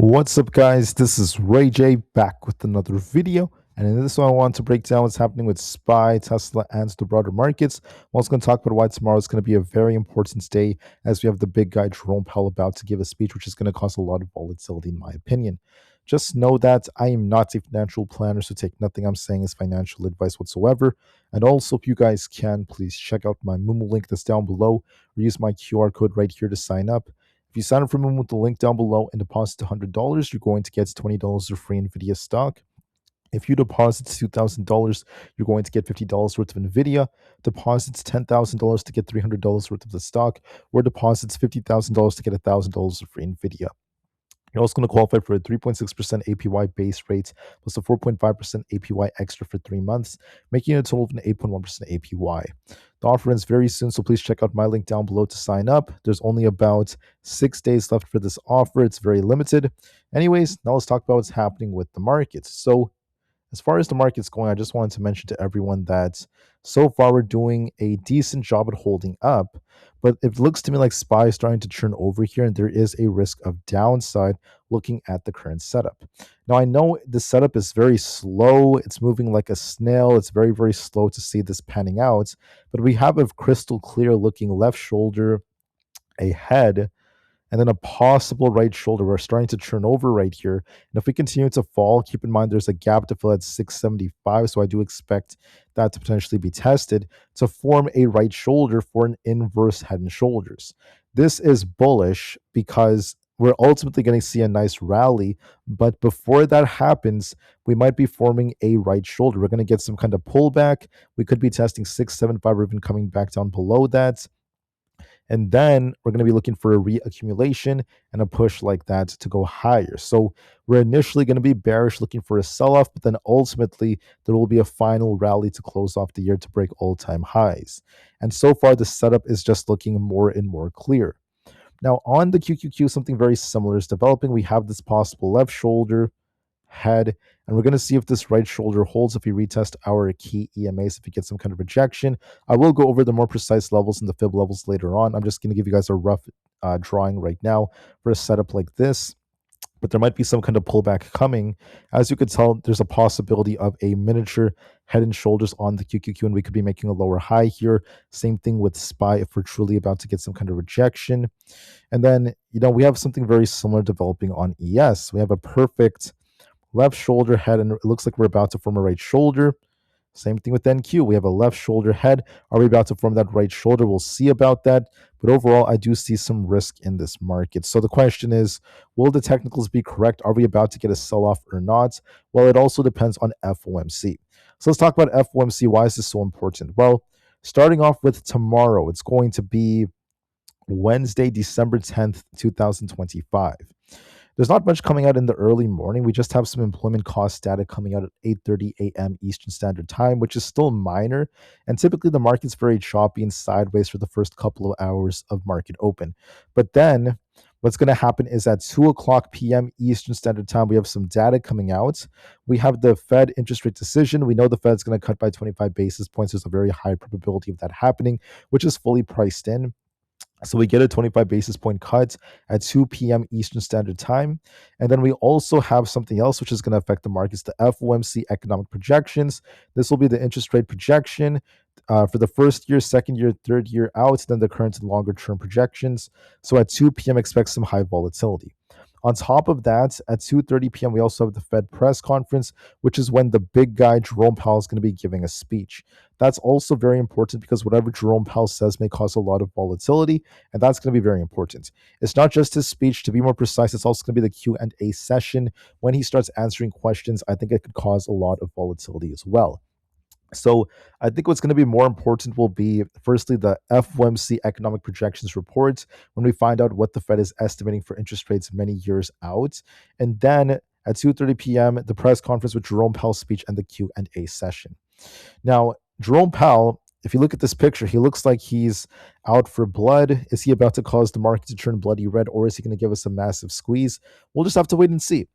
What's up, guys? This is Rey-Jay back with another video. And in this one, I want to break down what's happening with SPY, Tesla, and the broader markets. I'm also going to talk about why tomorrow is going to be a very important day as we have the big guy Jerome Powell about to give a speech, which is going to cause a lot of volatility, in my opinion. Just know that I am not a financial planner, so take nothing I'm saying as financial advice whatsoever. And also, if you guys can, please check out my Moomoo link that's down below or use my QR code right here to sign up. If you sign up for Moomoo with the link down below and deposit $100, you're going to get $20 of free Nvidia stock. If you deposit $2,000, you're going to get $50 worth of Nvidia. Deposits $10,000 to get $300 worth of the stock, or deposits $50,000 to get $1,000 of free Nvidia. You're also going to qualify for a 3.6% APY base rate plus a 4.5% APY extra for 3 months, making it a total of an 8.1% APY. The offer ends very soon, so please check out my link down below to sign up. There's only about 6 days left for this offer. It's very limited. Anyways, now let's talk about what's happening with the markets. So as far as the market's going, I just wanted to mention to everyone that so far we're doing a decent job at holding up, but it looks to me like SPY is starting to turn over here, and there is a risk of downside looking at the current setup. Now, I know the setup is very slow. It's moving like a snail. It's very, very slow to see this panning out, but we have a crystal clear looking left shoulder, a head, and then a possible right shoulder. We're starting to turn over right here. And if we continue to fall, keep in mind there's a gap to fill at 675. So I do expect that to potentially be tested to form a right shoulder for an inverse head and shoulders. This is bullish because we're ultimately going to see a nice rally. But before that happens, we might be forming a right shoulder. We're going to get some kind of pullback. We could be testing 675 or even coming back down below that. And then we're going to be looking for a reaccumulation and a push like that to go higher. So we're initially going to be bearish, looking for a sell-off, but then ultimately there will be a final rally to close off the year to break all-time highs. And so far, the setup is just looking more and more clear. Now, on the QQQ, something very similar is developing. We have this possible left shoulder, head, and we're going to see if this right shoulder holds if we retest our key EMAs, if we get some kind of rejection. I will go over the more precise levels and the fib levels later on. I'm just going to give you guys a rough drawing right now for a setup like this, but there might be some kind of pullback coming. As you could tell, there's a possibility of a miniature head and shoulders on the QQQ, and we could be making a lower high here. Same thing with SPY if we're truly about to get some kind of rejection. And then, we have something very similar developing on ES. We have a perfect left shoulder head, and it looks like we're about to form a right shoulder. Same thing with NQ. We have a left shoulder head. Are we about to form that right shoulder? We'll see about that. But overall, I do see some risk in this market. So the question is, will the technicals be correct? Are we about to get a sell-off or not? Well, it also depends on FOMC. So let's talk about FOMC. Why is this so important? Well, starting off with tomorrow, it's going to be Wednesday, December 10th, 2025. There's not much coming out in the early morning. We just have some employment cost data coming out at 8:30 a.m. Eastern Standard Time, which is still minor. And typically the market's very choppy and sideways for the first couple of hours of market open. But then what's going to happen is at 2 o'clock p.m. Eastern Standard Time, we have some data coming out. We have the Fed interest rate decision. We know the Fed's going to cut by 25 basis points. There's a very high probability of that happening, which is fully priced in. So we get a 25 basis point cut at 2 p.m. Eastern Standard Time. And then we also have something else which is going to affect the markets, the FOMC economic projections. This will be the interest rate projection for the first year, second year, third year out, then the current and longer term projections. So at 2 p.m., expect some high volatility. On top of that, at 2:30 p.m., we also have the Fed press conference, which is when the big guy, Jerome Powell, is going to be giving a speech. That's also very important because whatever Jerome Powell says may cause a lot of volatility, and that's going to be very important. It's not just his speech. To be more precise, it's also going to be the Q&A session. When he starts answering questions, I think it could cause a lot of volatility as well. So I think what's going to be more important will be, firstly, the FOMC economic projections report when we find out what the Fed is estimating for interest rates many years out. And then at 2:30 p.m., the press conference with Jerome Powell's speech and the Q&A session. Now, Jerome Powell, if you look at this picture, he looks like he's out for blood? Is he about to cause the market to turn bloody red, or is he going to give us a massive squeeze? We'll just have to wait and see.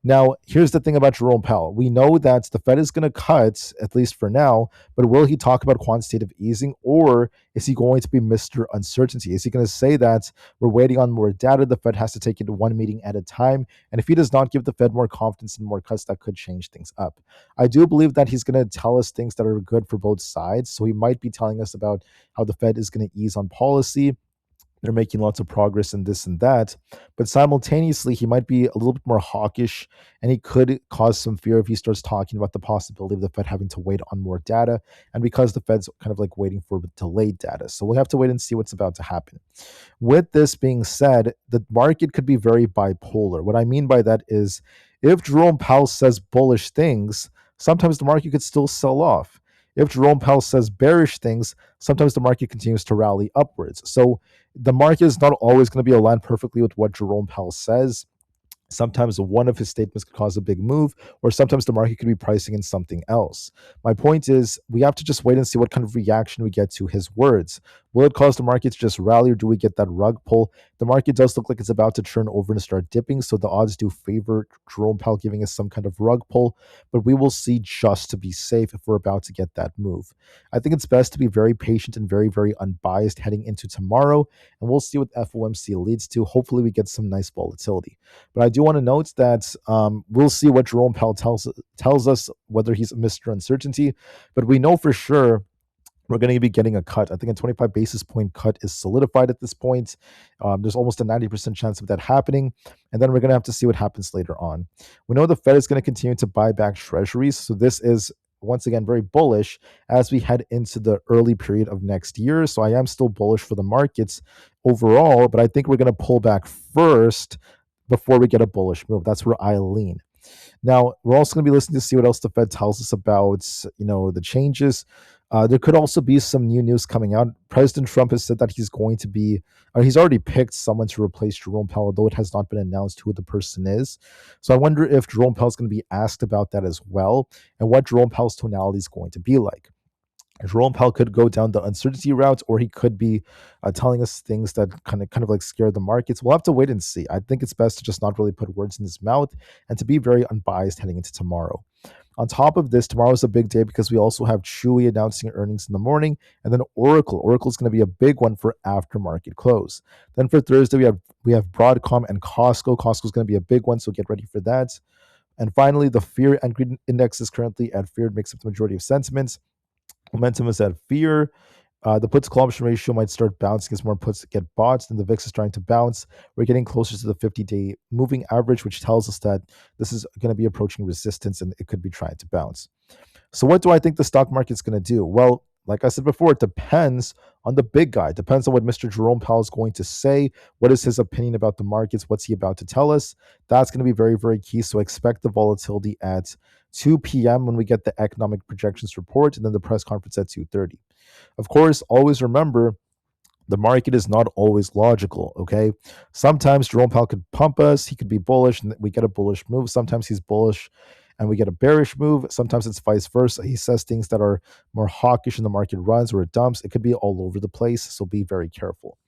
Now, here's the thing about Jerome Powell. We know that the Fed is going to cut, at least for now, but will he talk about quantitative easing, or is he going to be Mr. Uncertainty? Is he going to say that we're waiting on more data, the Fed has to take it one meeting at a time, and if he does not give the Fed more confidence and more cuts, that could change things up. I do believe that he's going to tell us things that are good for both sides, so he might be telling us about how the Fed is going to ease on policy. They're making lots of progress in this and that, but simultaneously he might be a little bit more hawkish, and he could cause some fear if he starts talking about the possibility of the Fed having to wait on more data, and because the Fed's kind of like waiting for delayed data. So we'll have to wait and see what's about to happen. With this being said, the market could be very bipolar. What I mean by that is if Jerome Powell says bullish things, sometimes the market could still sell off. If Jerome Powell says bearish things, sometimes the market continues to rally upwards. So the market is not always going to be aligned perfectly with what Jerome Powell says. Sometimes one of his statements could cause a big move, or sometimes the market could be pricing in something else. My point is, we have to just wait and see what kind of reaction we get to his words. Will it cause the market to just rally, or do we get that rug pull? The market does look like it's about to turn over and start dipping, so the odds do favor Jerome Powell giving us some kind of rug pull, but we will see just to be safe if we're about to get that move. I think it's best to be very patient and very, very unbiased heading into tomorrow, and we'll see what FOMC leads to. Hopefully, we get some nice volatility. But I do want to note that we'll see what Jerome Powell tells us, whether he's Mr. Uncertainty. But we know for sure we're going to be getting a cut. I think a 25 basis point cut is solidified at this point. There's almost a 90% chance of that happening. And then we're going to have to see what happens later on. We know the Fed is going to continue to buy back treasuries. So this is, once again, very bullish as we head into the early period of next year. So I am still bullish for the markets overall, but I think we're going to pull back first before we get a bullish move. That's where I lean. Now, we're also going to be listening to see what else the Fed tells us about, the changes. There could also be some new news coming out. President Trump has said that he's going to be, or he's already picked someone to replace Jerome Powell, though it has not been announced who the person is. So I wonder if Jerome Powell is going to be asked about that as well, and what Jerome Powell's tonality is going to be like. Jerome Powell could go down the uncertainty route, or he could be telling us things that kind of like scare the markets. We'll have to wait and see. I think it's best to just not really put words in his mouth and to be very unbiased heading into tomorrow. On top of this, tomorrow is a big day because we also have Chewy announcing earnings in the morning, and then Oracle. Oracle is going to be a big one for after market close. Then for Thursday, we have Broadcom and Costco. Costco is going to be a big one, so get ready for that. And finally, the fear and greed index is currently at fear. It makes up the majority of sentiments. Momentum is at fear. The puts call option ratio might start bouncing as more puts get bought. Then the VIX is trying to bounce. We're getting closer to the 50-day moving average, which tells us that this is going to be approaching resistance and it could be trying to bounce. So what do I think the stock market's going to do? Well, like I said before, it depends on the big guy. It depends on what Mr. Jerome Powell is going to say. What is his opinion about the markets? What's he about to tell us? That's going to be very, very key. So expect the volatility at 2 p.m. when we get the economic projections report, and then the press conference at 2:30. Of course, always remember, the market is not always logical, okay? Sometimes Jerome Powell could pump us. He could be bullish, and we get a bullish move. Sometimes he's bullish, and we get a bearish move. Sometimes it's vice versa. He says things that are more hawkish, and the market runs or it dumps. It could be all over the place, so be very careful.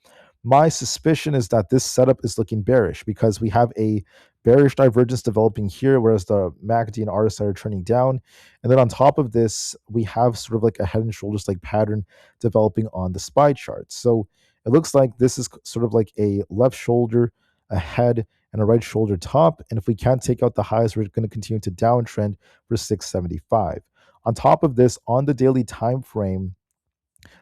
My suspicion is that this setup is looking bearish because we have a bearish divergence developing here, whereas the MACD and RSI are turning down. And then on top of this, we have sort of like a head and shoulders like pattern developing on the SPY chart. So it looks like this is sort of like a left shoulder, a head, and a right shoulder top. And if we can't take out the highs, we're going to continue to downtrend for 675. On top of this, on the daily time frame,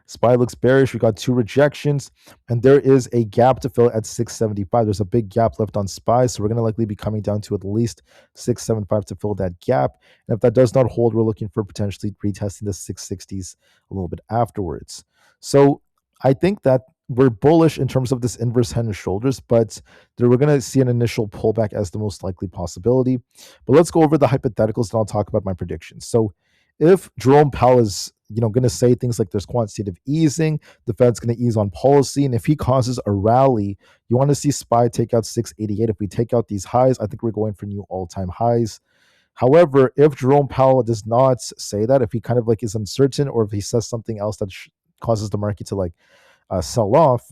SPY looks bearish. We got two rejections, and there is a gap to fill at 675. There's a big gap left on SPY, so we're going to likely be coming down to at least 675 to fill that gap. And if that does not hold, we're looking for potentially retesting the 660s a little bit afterwards. So I think that we're bullish in terms of this inverse head and shoulders, but we're going to see an initial pullback as the most likely possibility. But let's go over the hypotheticals, and I'll talk about my predictions. So if Jerome Powell is going to say things like there's quantitative easing, the Fed's going to ease on policy, and if he causes a rally, you want to see SPY take out 688. If we take out these highs, I think we're going for new all-time highs. However, if Jerome Powell does not say that, if he kind of like is uncertain, or if he says something else that causes the market to like sell off,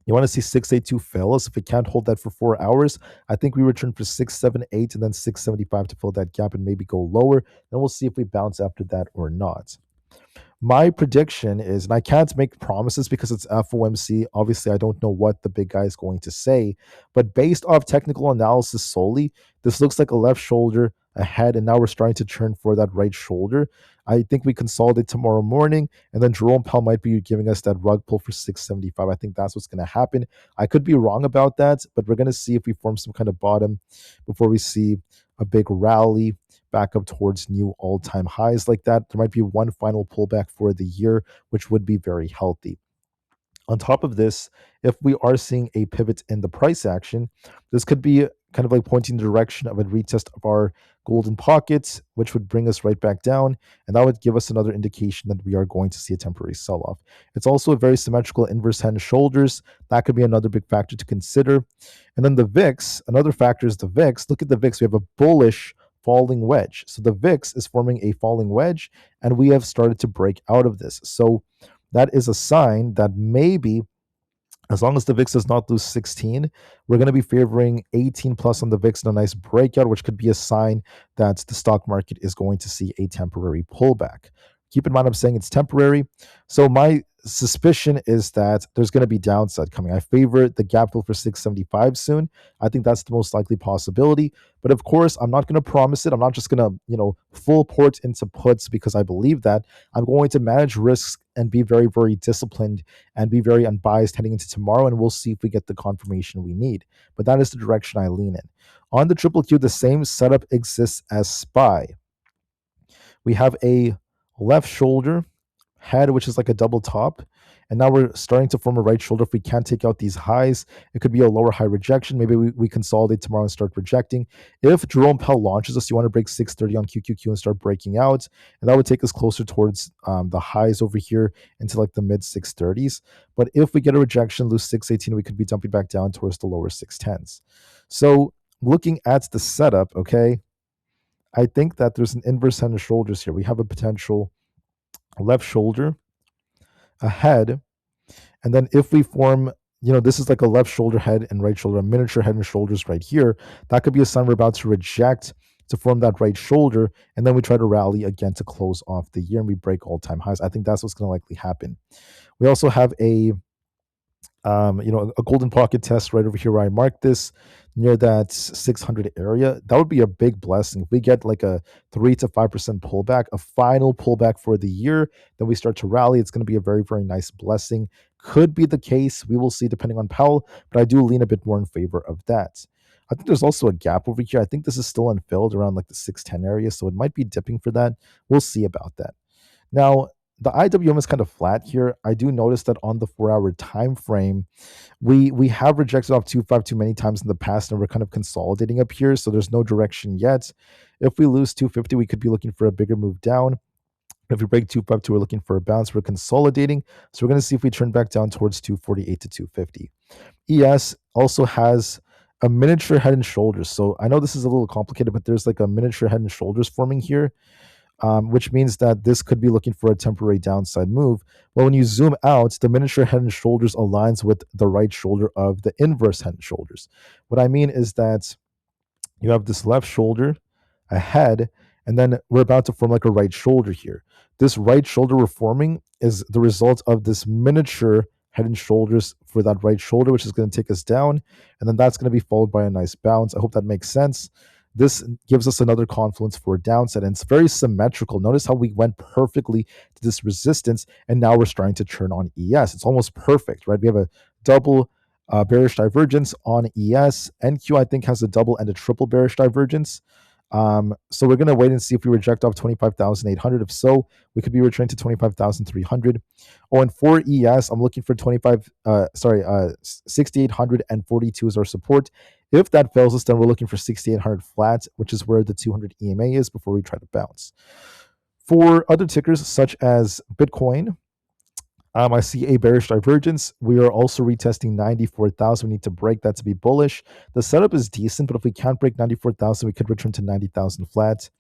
you want to see 682 fail us. If it can't hold that for 4 hours, I think we return for 678 and then 675 to fill that gap and maybe go lower. Then we'll see if we bounce after that or not. My prediction is, and I can't make promises because it's FOMC. Obviously, I don't know what the big guy is going to say, but based off technical analysis solely, this looks like a left shoulder ahead, and now we're starting to turn for that right shoulder. I think we consolidate tomorrow morning, and then Jerome Powell might be giving us that rug pull for 675. I think that's what's going to happen. I could be wrong about that, but we're going to see if we form some kind of bottom before we see a big rally back up towards new all-time highs like that. There might be one final pullback for the year, which would be very healthy. On top of this, if we are seeing a pivot in the price action, this could be kind of like pointing the direction of a retest of our golden pockets, which would bring us right back down. And that would give us another indication that we are going to see a temporary sell-off. It's also a very symmetrical inverse head and shoulders. That could be another big factor to consider. And then the VIX, another factor is the VIX. Look at the VIX. We have a bullish falling wedge. So the VIX is forming a falling wedge, and we have started to break out of this. So that is a sign that maybe, as long as the VIX does not lose 16, we're going to be favoring 18 plus on the VIX and a nice breakout, which could be a sign that the stock market is going to see a temporary pullback. Keep in mind, I'm saying it's temporary. So my suspicion is that there's going to be downside coming. I favor the gap fill for 675 soon. I think that's the most likely possibility. But of course, I'm not going to promise it. I'm not just going to, full port into puts because I believe that. I'm going to manage risks and be very, very disciplined and be very unbiased heading into tomorrow. And we'll see if we get the confirmation we need. But that is the direction I lean in. On the triple Q, the same setup exists as SPY. We have a left shoulder head, which is like a double top. And now we're starting to form a right shoulder. If we can't take out these highs, it could be a lower high rejection. Maybe we consolidate tomorrow and start rejecting. If Jerome Powell launches us, you want to break 630 on QQQ and start breaking out. And that would take us closer towards the highs over here into like the mid 630s. But if we get a rejection, lose 618, we could be dumping back down towards the lower 610s. So looking at the setup, okay, I think that there's an inverse head and shoulders here. We have a potential left shoulder ahead. And then if we form, this is like a left shoulder head and right shoulder, a miniature head and shoulders right here. That could be a sign we're about to reject to form that right shoulder. And then we try to rally again to close off the year and we break all-time highs. I think that's what's going to likely happen. We also have a golden pocket test right over here where I marked this near that 600 area. That would be a big blessing. If we get like a 3 to 5% pullback, a final pullback for the year, then we start to rally. It's going to be a very, very nice blessing. Could be the case. We will see depending on Powell, but I do lean a bit more in favor of that. I think there's also a gap over here. I think this is still unfilled around like the 610 area, so it might be dipping for that. We'll see about that. Now, the IWM is kind of flat here. I do notice that on the 4-hour time frame, we have rejected off 252 many times in the past, and we're kind of consolidating up here, so there's no direction yet. If we lose 250, we could be looking for a bigger move down. If we break 252, we're looking for a bounce. We're consolidating, so we're going to see if we turn back down towards 248 to 250. ES also has a miniature head and shoulders. So I know this is a little complicated, but there's like a miniature head and shoulders forming here. Which means that this could be looking for a temporary downside move. Well, when you zoom out, the miniature head and shoulders aligns with the right shoulder of the inverse head and shoulders. What I mean is that you have this left shoulder ahead, and then we're about to form like a right shoulder here. This right shoulder we're forming is the result of this miniature head and shoulders for that right shoulder, which is going to take us down, and then that's going to be followed by a nice bounce. I hope that makes sense. This gives us another confluence for a downside, and it's very symmetrical. Notice how we went perfectly to this resistance, and now we're starting to turn on ES. It's almost perfect, right? We have a double bearish divergence on ES. NQ, I think, has a double and a triple bearish divergence. So we're going to wait and see if we reject off 25,800. If so, we could be returning to 25,300. Oh, and for ES, I'm looking for 6,842 as our support. If that fails us, then we're looking for 6,800 flat, which is where the 200 EMA is before we try to bounce. For other tickers such as Bitcoin, I see a bearish divergence. We are also retesting 94,000. We need to break that to be bullish. The setup is decent, but if we can't break 94,000, we could return to 90,000 flat.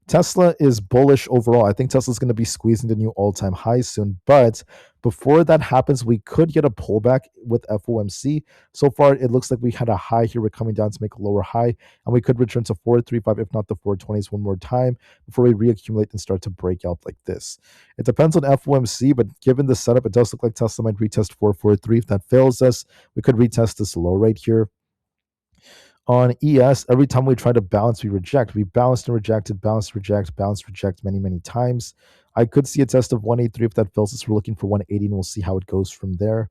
Tesla is bullish overall. I think Tesla's going to be squeezing the new all-time high soon, but before that happens, we could get a pullback with FOMC. So far, it looks like we had a high here. We're coming down to make a lower high, and we could return to 435, if not the 420s, one more time before we reaccumulate and start to break out like this. It depends on FOMC, but given the setup, it does look like Tesla might retest 443. If that fails us, we could retest this low right here. On ES, every time we try to bounce, we reject. We bounced and rejected, bounce, reject, bounce, reject many, many times. I could see a test of 183. If that fails us, we're looking for 180, and we'll see how it goes from there.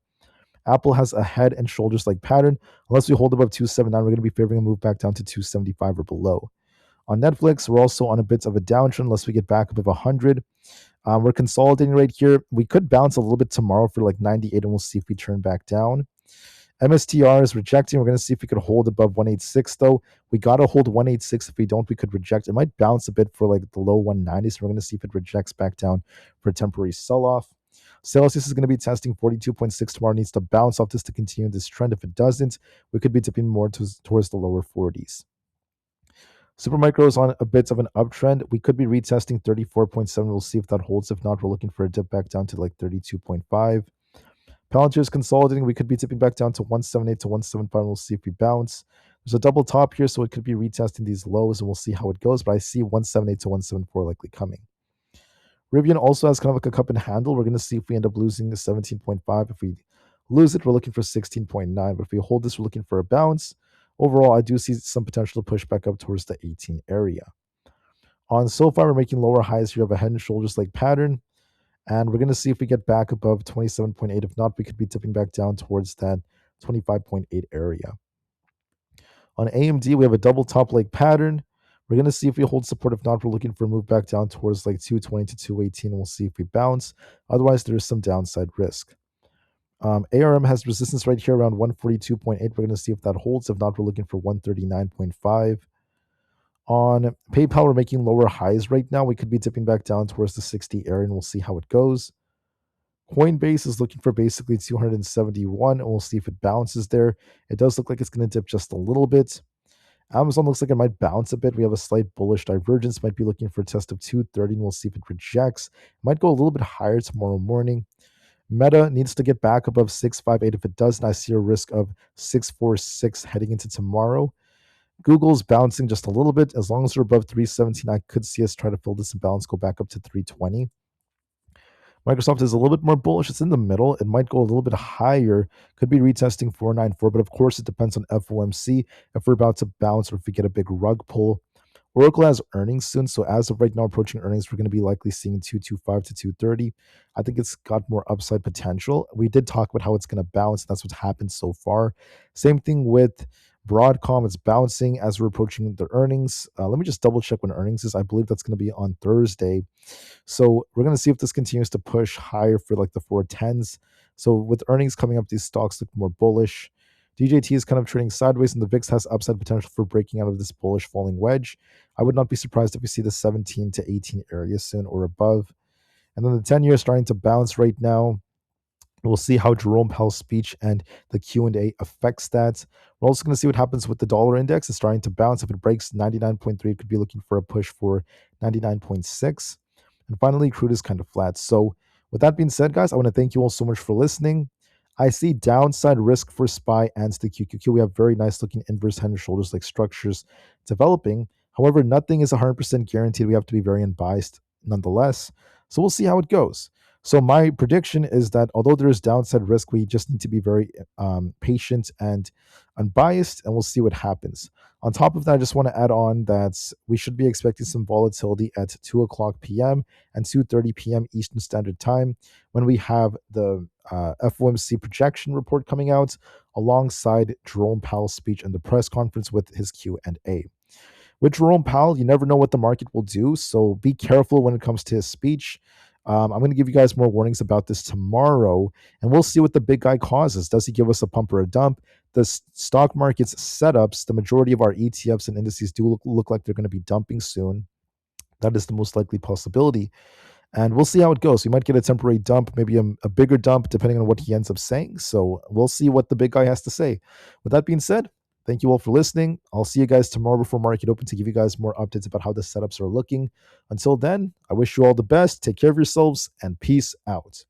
Apple has a head and shoulders like pattern. Unless we hold above 279, we're going to be favoring a move back down to 275 or below. On Netflix, we're also on a bit of a downtrend unless we get back above 100. We're consolidating right here. We could bounce a little bit tomorrow for like 98, and we'll see if we turn back down. MSTR is rejecting. We're going to see if we could hold above 186, though. We got to hold 186. If we don't, we could reject. It might bounce a bit for like the low 190s. So we're going to see if it rejects back down for a temporary sell-off. Celsius is going to be testing 42.6 tomorrow. Needs to bounce off this to continue this trend. If it doesn't, we could be tipping more towards the lower 40s. Supermicro is on a bit of an uptrend. We could be retesting 34.7. We'll see if that holds. If not, we're looking for a dip back down to like 32.5. Palantir is consolidating. We could be tipping back down to 178 to 175. We'll see if we bounce. There's a double top here, so it could be retesting these lows, and we'll see how it goes. But I see 178 to 174 likely coming. Rivian also has kind of like a cup and handle. We're going to see if we end up losing the 17.5. If we lose it, we're looking for 16.9. But if we hold this, we're looking for a bounce. Overall, I do see some potential to push back up towards the 18 area. On SoFi, we're making lower highs here of a head and shoulders like pattern. And we're going to see if we get back above 27.8. If not, we could be tipping back down towards that 25.8 area. On AMD, we have a double top leg pattern. We're going to see if we hold support. If not, we're looking for a move back down towards like 220 to 218. And we'll see if we bounce. Otherwise, there is some downside risk. ARM has resistance right here around 142.8. We're going to see if that holds. If not, we're looking for 139.5. On PayPal, we're making lower highs right now. We could be dipping back down towards the 60 area, and we'll see how it goes. Coinbase is looking for basically 271, and we'll see if it bounces there. It does look like it's going to dip just a little bit. Amazon looks like it might bounce a bit. We have a slight bullish divergence. Might be looking for a test of 230, and we'll see if it rejects. Might go a little bit higher tomorrow morning. Meta needs to get back above 658. If it doesn't, I see a risk of 646 heading into tomorrow. Google's bouncing just a little bit. As long as we're above 317, I could see us try to fill this imbalance, go back up to 320. Microsoft is a little bit more bullish. It's in the middle. It might go a little bit higher. Could be retesting 494, but of course it depends on FOMC, if we're about to bounce or if we get a big rug pull. Oracle has earnings soon, so as of right now, approaching earnings, we're going to be likely seeing 225 to 230. I think it's got more upside potential. We did talk about how it's going to bounce. That's what's happened so far. Same thing with Broadcom. It's bouncing as we're approaching the earnings. Let me just double check when earnings is. I believe that's going to be on Thursday. So we're going to see if this continues to push higher for like the 410s. So with earnings coming up, these stocks look more bullish. DJT is kind of trading sideways, and the VIX has upside potential for breaking out of this bullish falling wedge. I would not be surprised if we see the 17 to 18 area soon or above. And then the 10-year is starting to bounce right now. We'll see how Jerome Powell's speech and the Q&A affects that. We're also going to see what happens with the dollar index. It's starting to bounce. If it breaks 99.3, it could be looking for a push for 99.6. And finally, crude is kind of flat. So with that being said, guys, I want to thank you all so much for listening. I see downside risk for SPY and the QQQ. We have very nice looking inverse head and shoulders like structures developing. However, nothing is 100% guaranteed. We have to be very unbiased nonetheless. So we'll see how it goes. So my prediction is that although there is downside risk, we just need to be very patient and unbiased, and we'll see what happens. On top of that, I just want to add on that we should be expecting some volatility at 2 o'clock p.m. and 2:30 p.m. Eastern Standard Time when we have the FOMC projection report coming out alongside Jerome Powell's speech and the press conference with his Q&A. With Jerome Powell, you never know what the market will do, so be careful when it comes to his speech. I'm going to give you guys more warnings about this tomorrow, and we'll see what the big guy causes. Does he give us a pump or a dump? The stock market's setups, the majority of our ETFs and indices do look like they're going to be dumping soon. That is the most likely possibility, and we'll see how it goes. We might get a temporary dump, maybe a bigger dump, depending on what he ends up saying. So we'll see what the big guy has to say. With that being said, Thank you all for listening. I'll see you guys tomorrow before market open to give you guys more updates about how the setups are looking. Until then, I wish you all the best. Take care of yourselves and peace out.